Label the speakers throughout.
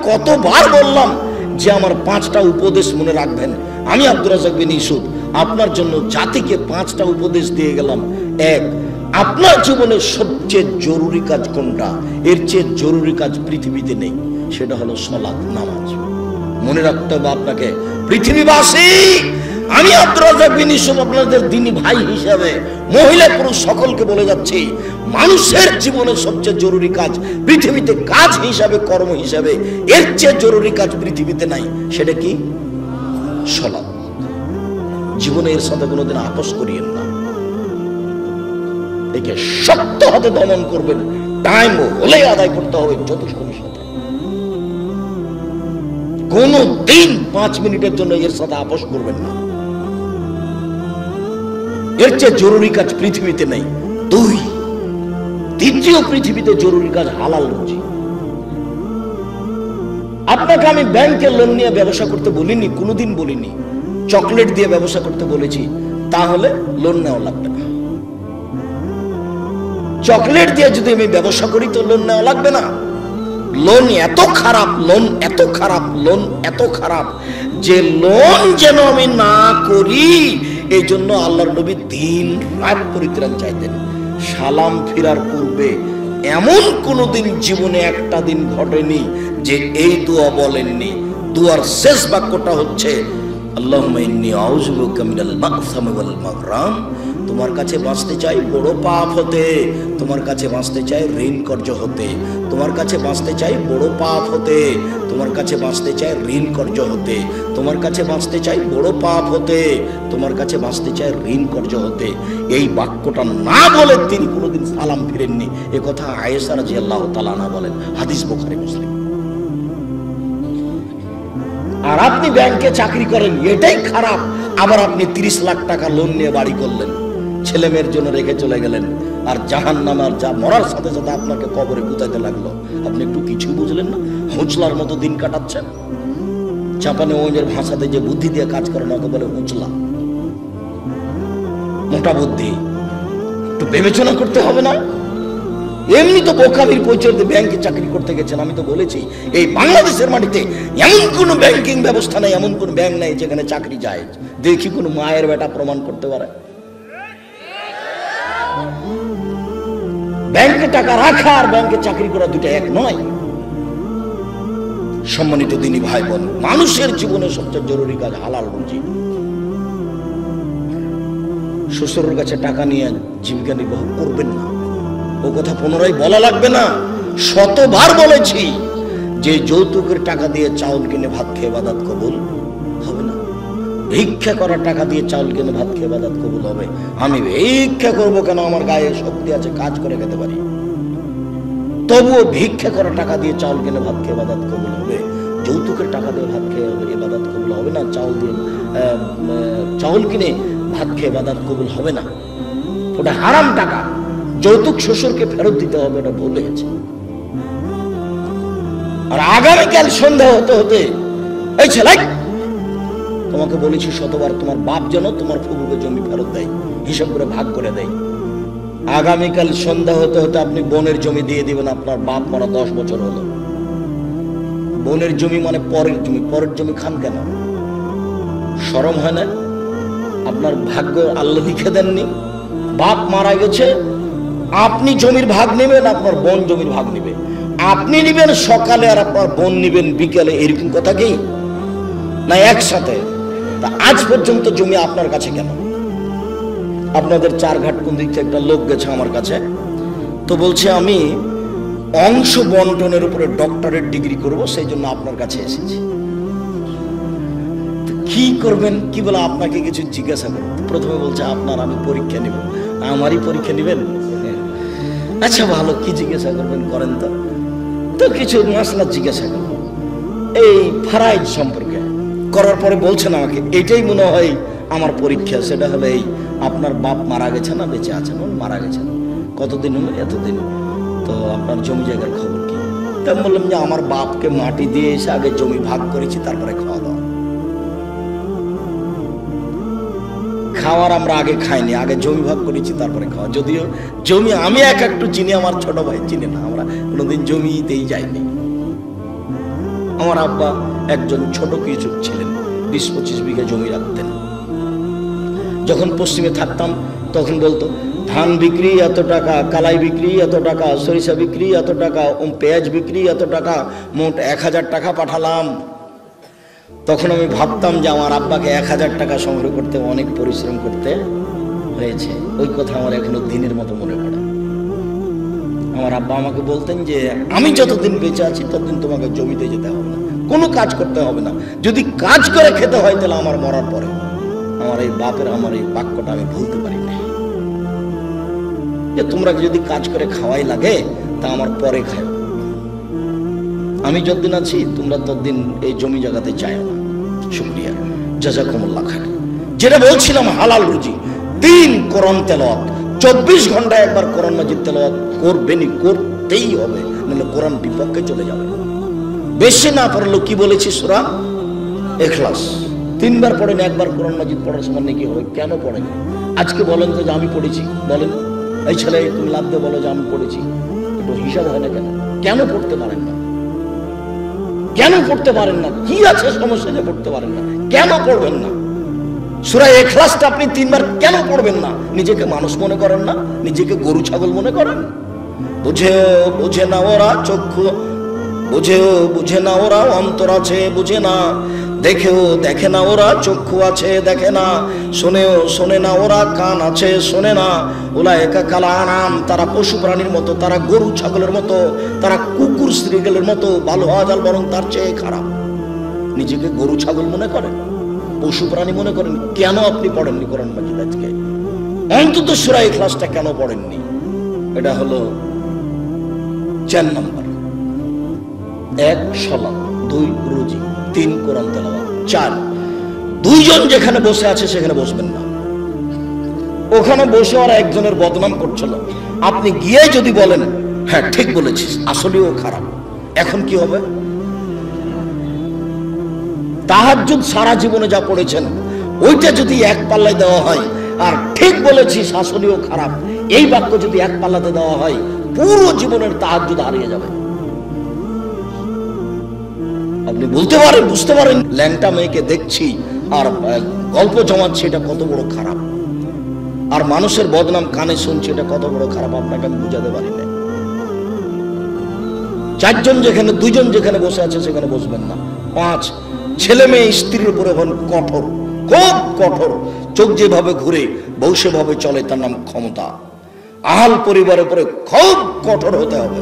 Speaker 1: কতবার বললাম যে আমার 5টা উপদেশ মনে রাখবেন। আমি আব্দুর রাজ্জাক বিন ইউসুফ আপনার জন্য জাতিকে 5টা উপদেশ দিয়ে গেলাম। এক, আপনার জীবনের সবচেয়ে জরুরি কাজ কোনটা? এর চেয়ে জরুরি কাজ পৃথিবীতে নেই, সেটা হলো সালাত, নামাজ। মনে রাখতে হবে আপনাকে। পৃথিবীবাসী, আমি আব্দুর রাজ্জাক বিন ইউসুফ আপনাদের দ্বীনি ভাই হিসাবে মহিলা পুরুষ সকলকে বলে যাচ্ছি, মানুষের জীবনের সবচেয়ে জরুরি কাজ পৃথিবীতে, কাজ হিসাবে, কর্ম হিসাবে এর চেয়ে জরুরি কাজ পৃথিবীতে নাই। সেটা কি? সালাত। জীবনে এর সাথে কোনোদিন আপোষ করিয়েন না। একে শক্ত হাতে দমন করবেন, টাইম হলে আদায় করতে হবে যতক্ষণের সাথে। কোনো দিন 5 মিনিটের জন্য এর সাথে আপোষ করবেন না। এর চেয়ে জরুরি কাজ পৃথিবীতে নেই। 2, দ্বিতীয় পৃথিবীতে জরুরি কাজ হালাল রুজি। আপনাকে আমি ব্যাংকে লোন নিয়ে ব্যবসা করতে বলিনি, কোনোদিন বলিনি। চকলেট দিয়ে ব্যবসা করতে বলেছি, তাহলে লোন নেওয়া লাগবে না। চকলেট দিয়ে যদি আমি ব্যবসা করি তো লোন নেওয়া লাগবে না। লোন এত খারাপ, লোন এত খারাপ, লোন এত খারাপ যে লোন যেন আমি না করি, এই জন্য আল্লাহর নবী দিন রাত পরিত্রাণ চাইতেন। সালাম ফিরার পূর্বে এমন কোনদিন জীবনে একটা দিন ঘটেনি যে এই দোয়া বলেননি। দোয়ার শেষ বাক্যটা হচ্ছে আল্লাহুম্মা ইন্নী আউযু বিকা মিনাল মাগসামি ওয়াল মাগরাম। তোমার কাছে বাঁচতে চাই বড় পাপ হতে, তোমার কাছে বাঁচতে চাই ঋণ কর্জ হতে, তোমার কাছে বাঁচতে চাই বড় পাপ হতে, তোমার কাছে বাঁচতে চাই ঋণ কর্জ হতে, তোমার কাছে বাঁচতে চাই বড় পাপ হতে, তোমার কাছে বাঁচতে চাই ঋণ কর্জ হতে। এই বাক্যটা না বলে তিনি কোনোদিন সালাম ফিরেননি। এ কথা আয়েশা রাদিয়াল্লাহু তাআলা আনহা বলেন, হাদিস বুখারী মুসলিম। আর আপনি ব্যাংকে চাকরি করেন, এটাই খারাপ। আবার আপনি 30 লাখ টাকা লোন নিয়ে বাড়ি করলেন, ছেলে মেয়ের জন্য রেখে চলে গেলেন, আর জাহান্নামের যা মরার সাথে সাথে আপনাকে কবরে গুতাইতে লাগলো। আপনি একটু কিছু বুঝলেন না, হুঁচলার মতো দিন কাটাচ্ছেন। জাপানে ওদের ভাষাতে যে বুদ্ধি দিয়ে কাজ করে না, ওকে বলে হুঁচলা, মোটা বুদ্ধি। একটু বিবেচনা করতে হবে না? এমনি তো বোকামির পরিচয় দিয়ে ব্যাংকে চাকরি করতে গেছেন। আমি তো বলেছি এই বাংলাদেশের মাটিতে এমন কোন ব্যাংকিং ব্যবস্থা নেই, এমন কোন ব্যাংক নেই যেখানে চাকরি যায়। দেখি কোন মায়ের বেটা প্রমাণ করতে পারে। ব্যাংকে টাকা রাখা আর ব্যাংকে চাকরি করা দুটো এক নয়। সম্মানিত দিনী ভাই বোন, মানুষের জীবনে সবচেয়ে জরুরি কাজ হালাল রুজি। শ্বশুরের কাছে টাকা নিয়ে জীবিকা নির্বাহ করবেন না। ও কথা পুনরায় বলা লাগবে না, শতবার বলেছি যে যৌতুকের টাকা দিয়ে চাউল কিনে ভাত খেয়ে ইবাদত কবুল হবে না। ভিক্ষা করার টাকা দিয়ে চাউল কিনে ভাত খেয়ে ইবাদত কবুল হবে। আমি ভিক্ষা করবো কেন? আমার গায়ে শক্তি আছে, কাজ করে খেতে পারি। তবুও ভিক্ষা করার টাকা দিয়ে চাউল কিনে ভাত খেয়ে ইবাদত কবুল হবে। যৌতুকের টাকা দিয়ে ভাত খেয়ে ইবাদত কবুল হবে না। চাউল কিনে ভাত খেয়ে ইবাদত কবুল হবে না। ওটা হারাম টাকা। যৌতুক শ্বশুরকে ফেরত দিতে হবে, এটা ভুলে গেছে। আর আগামীকাল সন্ধ্যা হতে হতে এই ছেলে, তোমাকে বলেছি শতবার, তোমার বাপ যেন তোমার ফুফুকে জমি ফেরত দেয়, হিসাব করে ভাগ করে দেয়। আগামীকাল সন্ধ্যা হতে হতে আপনি বোনের জমি দিয়ে দিবেন। আপনার বাপ মারা 10 বছর হলো। বোনের জমি মানে পরের জমি। পরের জমি খান কেন? শরম হয় না? আপনার ভাগ্য আল্লাহ লিখে দেননি? বাপ মারা গেছে, আপনি জমির ভাগ নেবেন, আপনার বোন জমির ভাগ নেবে। আপনি নিবেন সকালে আর আপনার বোন নিবেন বিকেলে, এরকম কথা কি না? একসাথে। তা আজ পর্যন্ত জমি আপনার কাছে কেন? আপনাদের 4 ঘাট কোন দিক থেকে একটা লোক গেছে আমার কাছে, তো বলছে আমি অংশ বন্টনের উপরে ডক্টরেট ডিগ্রি করব, সেই জন্য আপনার কাছে এসেছি। কি করবেন? কি বলে আপনাকে কিছু জিজ্ঞাসা করব। প্রথমে বলছে আপনার আমি পরীক্ষা নিব। আমারই পরীক্ষা নেবেন? আচ্ছা ভালো, কি জিজ্ঞাসা করবেন করেন তো। তো কিছু মাসলা জিজ্ঞাসা করবো এই ফারাইজ সম্পর্কে। করার পরে বলছেন আমাকে এটাই মনে হয় আমার পরীক্ষা। সেটা হলো এই, আপনার বাপ মারা গেছে না বেঁচে আছেন? মারা গেছেন। কতদিন হলো? এতদিন। তো আপনার জমি জায়গার খবর কি? তা বললাম যে আমার বাপকে মাটি দিয়ে এসে আগে জমি ভাগ করেছি, তারপরে খাওয়া দাওয়া। খাওয়ার আমরা আগে খাইনি, আগে জমি ভাগ করেছি তারপরে খাওয়া। যদিও জমি আমি একটু চিনি, আমার ছোট ভাই চিনি না। আমরা কোনোদিন জমিতেই যাইনি। আমার আব্বা একজন ছোট কৃষক ছিলেন, 20-25 বিঘা জমি রাখতেন। যখন পশ্চিমে থাকতাম তখন বলতো ধান বিক্রি এত টাকা, কালাই বিক্রি এত টাকা, সরিষা বিক্রি এত টাকা, পেঁয়াজ বিক্রি এত টাকা, মোট 1000 টাকা পাঠালাম। তখন আমি ভাবতাম যে আমার আব্বাকে 1000 টাকা সংগ্রহ করতে অনেক পরিশ্রম করতে হয়েছে। ওই কথা আমার এখনো দিনের মতো মনে পড়ে। আমার আব্বা আমাকে বলতেন যে আমি যতদিন বেঁচে আছি ততদিন তোমাকে জমিতে যেতে হবে না, কোনো কাজ করতে হবে না, যদি কাজ করে খেতে হয় তাহলে আমার মরার পরে। আমার এই বাপের আমার এই বাক্যটা আমি ভুলতে পারি না, যে তোমরা যদি কাজ করে খাওয়াই লাগে তা আমার পরে খাও, আমি যতদিন আছি তোমরা ততদিন এই জমি জায়গাতে চাইও না। শুকরিয়া, জাযাকুমুল্লাহ খান। যেটা বলছিলাম হালাল রুজি, 3 কোরআন তেলাওয়াত, 24 ঘন্টায় একবার কোরআন মাজিদ তেলাওয়াত করবেনই, করতেই হবে, নাহলে কোরআন বিপক্ষে চলে যাবে। বেশি না পড়লেও কি বলেছি সূরা ইখলাস 3 বার পড়েন, একবার কোরআন মাজিদ পড়ার সময় কি হবে? কেন পড়েন? আজকে বলেন তো যে আমি পড়েছি, বলেন এই ছেলে তুমি লাভ দিয়ে বলো যে আমি পড়েছি, একটু হিসাব হয় না কেন? কেন পড়তে পারেন না? কেন পড়তে পারেন না? কি আছে সমস্যা যে পড়তে পারেন না? কেন পড়বেন না? সূরা ইখলাসটা আপনি 3 বার কেন পড়বেন না? নিজেকে মানুষ মনে করেন না? নিজেকে গরু ছাগল মনে করেন? বুঝে না ওরা চক্ষু, বুঝে না ওরা অন্তর আছে বুঝে না, দেখে না ওরা চক্ষু আছে দেখে না, শোনে না ওরা কান আছে শোনে না। উলাইকা কাল আনাম, তারা পশু প্রাণীর মতো, তারা গরু ছাগলের মতো, তারা কুকুর শ্রীগেলের মতো, ভালো হওয়া যাল বরং তার চেয়ে খারাপ। নিজেকে গরু ছাগল মনে করেন, পশু প্রাণী মনে করেন? কেন আপনি পড়েননি কোরআন মাজিদ? আজকে অন্তত সূরা ইখলাসটা কেন পড়েননি? এটা হলো 4 নম্বর। 1 সালাত, 2 রুজি, 3 কোরআন তেলাওয়াত, 4 দুইজন যেখানে বসে আছে সেখানে বসবেন না। ওখানে বসে ওরা একজনের বদনাম করছিল, আপনি গিয়ে যদি বলেন হ্যাঁ ঠিক বলেছিস, আসলেও খারাপ, এখন কি হবে? তাহাজ্জুদ সারা জীবনে যা পড়েছেন ওইটা যদি এক পাল্লায় দেওয়া হয়, আর ঠিক বলেছিস আসলেও খারাপ এই বাক্য যদি এক পাল্লাতে দেওয়া হয়, পুরো জীবনের তাহাজ্জুদ হারিয়ে যাবে। আপনি বলতে পারেন, বুঝতে পারেন ল্যাংটা মেয়েকে দেখছি আর গল্প জমাচ্ছি, এটা কত বড় খারাপ, আর মানুষের বদনাম কানে শুনছি, এটা কত বড় খারাপ, আপনাকে আমি বুঝাতে পারি না। 4 জন যেখানে, 2 জন যেখানে বসে আছে সেখানে বসবেন না। 5 ছেলে মেয়ে স্ত্রীর উপরে হন কঠোর, খুব কঠোর, চোখ যেভাবে ঘুরে বউ সেভাবে চলে, তার নাম ক্ষমতা। আহাল পরিবারের উপরে খুব কঠোর হতে হবে,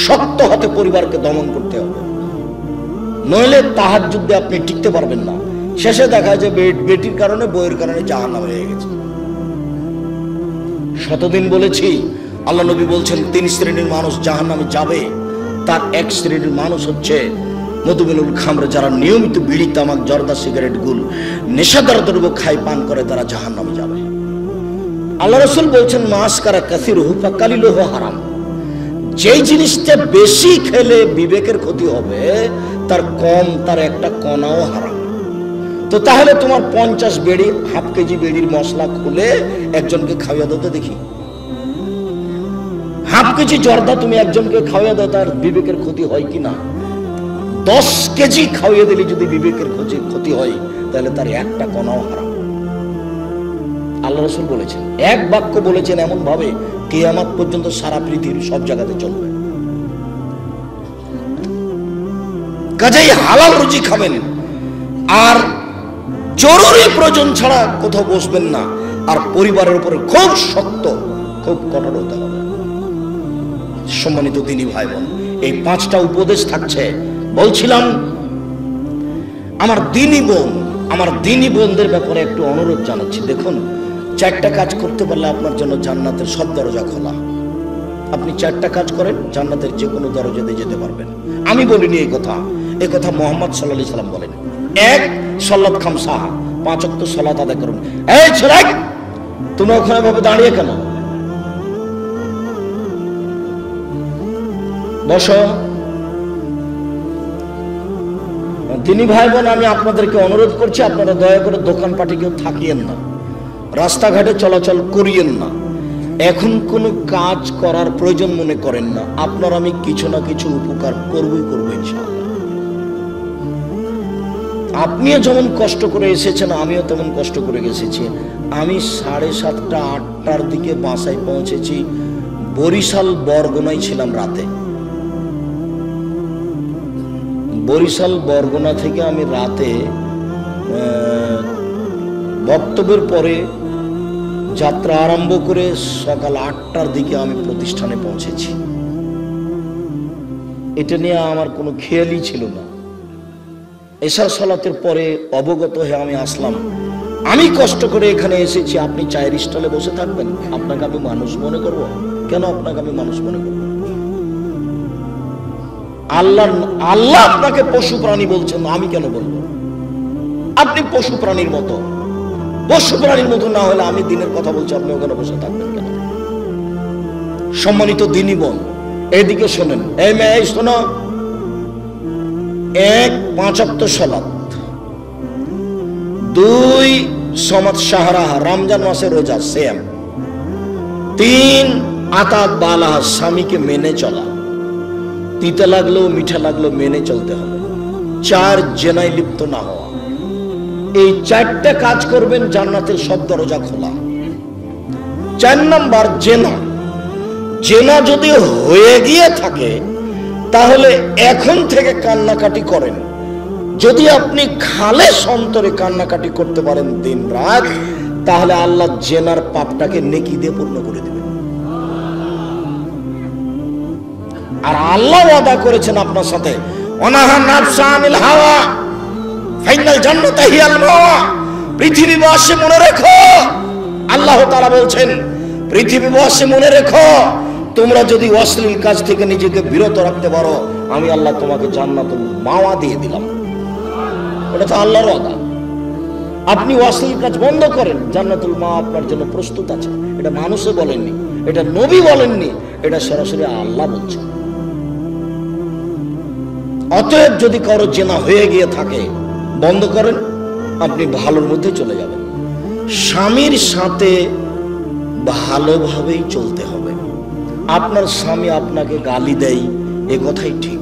Speaker 1: শক্ত হাতে পরিবারকে দমন করতে হবে, নইলে তাহাজ্জুদে আপনি টিকতে পারবেন না। শেষে দেখা যায় বেটির কারণে, বইয়ের কারণে জাহান্নামে হয়ে গেছে। শতদিন বলেছি, আল্লাহ নবী বলছেন 3 শ্রেণীর মানুষ জাহান্নামে যাবে। তার 1 শ্রেণীর মানুষ হচ্ছে মধুমেনুল খামরে, যারা নিয়মিত বিড়ি তামাক জর্দা সিগারেট গুল নেশাদার দ্রব্য খায় পান করে, তারা জাহান্নামে যাবে। আল্লাহ রাসূল বলছেন মাসকারা কাসিরুহু ফাকালিলুহু হারাম, যেই জিনিসটা বেশি খেলে বিবেকের ক্ষতি হবে তার কম, তার একটা কণাও হারাম। তো তাহলে তোমার 50 বেড়ি, হাফ কেজি বেড়ির মশলা খুলে একজনকে খাওয়া দাও তো দেখি। হাফ কেজি জর্দা তুমি একজনকে খাওয়া দাও, তার বিবেকের ক্ষতি হয় কিনা? 10 কেজি খাওয়িয়ে দিলে যদি বিবেকের ক্ষতি হয়, তাহলে তার একটা কণাও হারাম। আল্লাহ রাসূল বলেছেন, এক বাক্য বলেছেন এমন ভাবে কিয়ামত পর্যন্ত সারা পৃথিবীর সব জায়গাতে চলবে। কাজেই হালাল রুজি খাবেন, আর জরুরি প্রয়োজন ছাড়া কোথাও বসবেন না, আর পরিবারের উপরে খুব শক্ত, খুব কঠোর হতে হবে। সম্মানিত দিনী ভাই বোন, এই 5টা উপদেশ থাকছে। বলছিলাম আমার দিনী বোনদের ব্যাপারে একটু অনুরোধ জানাচ্ছি। দেখুন, 4টা কাজ করতে পারলে আপনার জন্য জান্নাতের সব দরজা খোলা। আপনি 4টা কাজ করেন, জান্নাতের যে কোনো দরজাতে যেতে পারবেন। আমি বলিনি এই কথা মুহাম্মদ সাল্লাল্লাহু আলাইহি সাল্লাম বলেন। 1 সালাত খামসা, 5 ওয়াক্ত সালাত আদায় করুন। এই ছেলে, তুমি ওখানে ভাবে দাঁড়িয়ে কেন? বসো। দিনী ভাই বোন, আমি আপনাদেরকে অনুরোধ করছি, আপনারা দয়া করে দোকানপাটে কেউ থাকিয়েন না, রাস্তাঘাটে চলাচল করিয়েন না। এখন কোনো কাজ করার প্রয়োজন মনে করেন না, আপনার আমি কিছু না কিছু উপকার করবই করবো ইনশাআল্লাহ। আপনিও যেমন কষ্ট করে এসেছেন, আমিও তেমন কষ্ট করে এসেছি। আমি 7:30 8টার দিকে বাসায় পৌঁছেছি, বরিশাল বরগুনায় ছিলাম রাতে। বরিশাল বরগুনা থেকে আমি রাতে বক্তব্যের পরে যাত্রা আরম্ভ করে সকাল 8টার দিকে আমি প্রতিষ্ঠানে পৌঁছেছি। এটা নিয়ে আমার কোনো খেয়ালই ছিল না। এশার সালাতের পরে অবগত হয়ে আমি আসলাম। আমি কষ্ট করে এখানে এসেছি, আপনি চায়ের স্টলে বসে থাকবেন? আপনাকে আমি মানুষ মনে করব? কেন আপনাকে আমি মানুষ মনে করব? আল্লাহ আপনাকে পশু প্রাণী বলছেন, আমি কেন বলবো? আপনি পশু প্রাণীর মতো। পশু প্রাণীর মতো না হলে আমি দিনের কথা বলছি, আপনি ওখানে বসে থাকবেন কেন? সম্মানিত দিনী বোন, এদিকে শোনেন। এই মেয়ে শোনো, 1 5 ওয়াক্ত সালাত, 2 সমাজ সাহারা রমজান মাসে রোজা সেম, 3 আতাত বালাহ স্বামীকে মেনে চলা, তিতা লাগলেও মিঠা লাগলেও মেনে চলতে হবে, 4 জেনায় লিপ্ত না হওয়া। এই 4টা কাজ করবেন, জান্নাতের সব দরজা খোলা। 4 নাম্বার জেনা। জেনা যদি হয়ে গিয়ে থাকে তাহলে এখন থেকে কান্নাকাটি করেন। যদি আপনি খালেস অন্তরে কান্নাকাটি করতে পারেন দিন রাত, তাহলে আল্লাহ জেনার পাপটাকে নেকি দিয়ে পূর্ণ করে দিবেন। আর আল্লাহ ওয়াদা করেছেন আপনার সাথে, অনাহা নাফসা আনিল হাওয়া ফাইনাল জান্নাতা হিয়াল মাওয়া। পৃথিবীবাসী মনে রেখো, আল্লাহ তাআলা বলছেন, পৃথিবীবাসী মনে রেখো, তোমরা যদি অশ্লীল কাজ থেকে নিজেকে বিরত রাখতে পারো, আমি আল্লাহ তোমাকে জান্নাতুল মাওয়া দিয়ে দিলাম। ওটা তো আল্লাহর ওয়াদা। আপনি অশ্লীল কাজ বন্ধ করেন, জান্নাতুল মাওয়া আপনার জন্য প্রস্তুত আছে। এটা মানুষে বলেননি, এটা নবী বলেননি, এটা সরাসরি আল্লাহ বলছেন। অতএব যদি কারো জেনা হয়ে গিয়ে থাকে, বন্ধ করেন, আপনি ভালোর মধ্যে চলে যাবেন। স্বামীর সাথে ভালোভাবেই চলতে হবে। আপনার স্বামী আপনাকে গালি দেয়, এ কথাই ঠিক।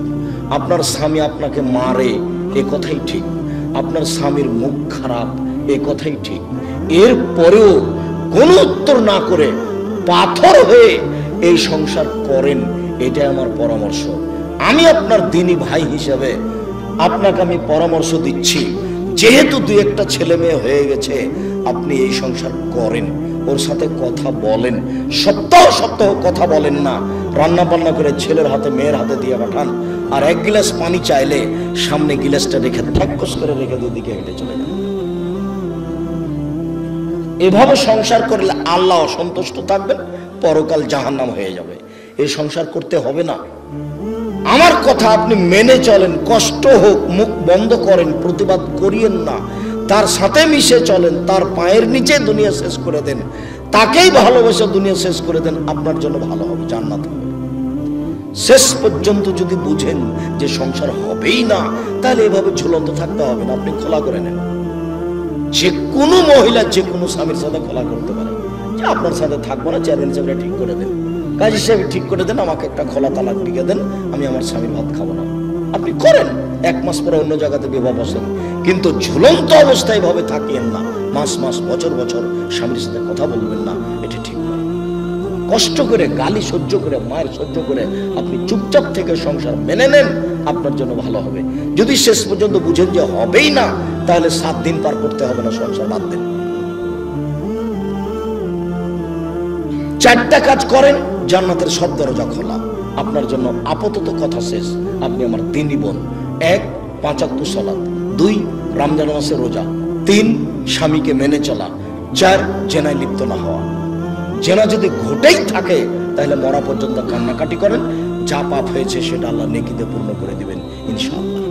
Speaker 1: আপনার স্বামী আপনাকে মারে, এ কথাই ঠিক। আপনার স্বামীর মুখ খারাপ, এ কথাই ঠিক। এর পরেও কোনো উত্তর না করে পাথর হয়ে এই সংসার করেন, এটাই আমার পরামর্শ। আমি আপনার দিনী ভাই হিসেবে আপনাকে আমি পরামর্শ দিচ্ছি, যেহেতু 2-1টা ছেলে মেয়ে হয়ে গেছে, আপনি এই সংসার করেন, ওর সাথে কথা বলেন। সপ্তাহ সপ্তাহ কথা বলেন না, রান্না বান্না করে ছেলের হাতে মেয়ের হাতে দিয়ে পাঠান। আর 1 গ্লাস পানি চাইলে সামনে গ্লাসটা রেখে ঠ্যাকস করে রেখে দুদিকে হেঁটে চলে যান। এভাবে সংসার করলে আল্লাহ অসন্তুষ্ট থাকবেন, পরকাল জাহান্নাম হয়ে যাবে। এই সংসার করতে হবে না। আমার কথা আপনি মেনে চলেন, কষ্ট হোক, মুখ বন্ধ করেন, প্রতিবাদ করিয়েন না, তার সাথে মিশে চলেন, তার পায়ের নিচে দুনিয়া শেষ করে দেন, তাকেই ভালোবেসে দুনিয়া শেষ করে দেন, আপনার জন্য ভালো হবে, জান্নাত হবে। শেষ পর্যন্ত যদি বুঝেন যে সংসার হবেই না, তাহলে এভাবে ঝুলন্ত থাকতে হবে না, আপনি খোলা করে নেন। যে কোনো মহিলা যে কোনো স্বামীর সাথে খোলা করতে পারে, যে আপনার সাথে থাকবো না, চেয়ারম্যান সাহেবরা ঠিক করে দেন, কাজী সাহেব ঠিক করে দেন, আমাকে একটা খোলা তালাক লিখে দেন, আমি আমার স্বামীর ভাত খাবো না। আপনি করেন, 1 মাস পরে অন্য জায়গাতে বিবাহ বসেন, কিন্তু ঝুলন্ত অবস্থায় ভাবে থাকিয়েন না। মাস মাস বছর বছর স্বামীর সাথে কথা বলবেন না, এটা ঠিক নয়। কষ্ট করে, গালি সহ্য করে, মায়ের সহ্য করে আপনি চুপচাপ থেকে সংসার মেনে নেন, আপনার জন্য ভালো হবে। যদি শেষ পর্যন্ত বুঝেন যে হবেই না, তাহলে 7 দিন পার করতে হবে না, সংসার বাদ দেন। 4টা কাজ করেন, জান্নাতের সব দরজা খোলা আপনার জন্য। আপাতত কথা শেষ। আপনি আমার দিনী বোন। 1 5 ওয়াক্ত সালাত, 2 রমজান মাসে রোজা, 3 স্বামীকে মেনে চলা, 4 জেনায় লিপ্ত না হওয়া। জেনা যদি ঘটেই থাকে তাহলে মরা পর্যন্ত কান্নাকাটি করেন, যা পাপ হয়েছে সেটা আল্লাহ নেকিতে পূর্ণ করে দিবেন ইনশাআল্লাহ।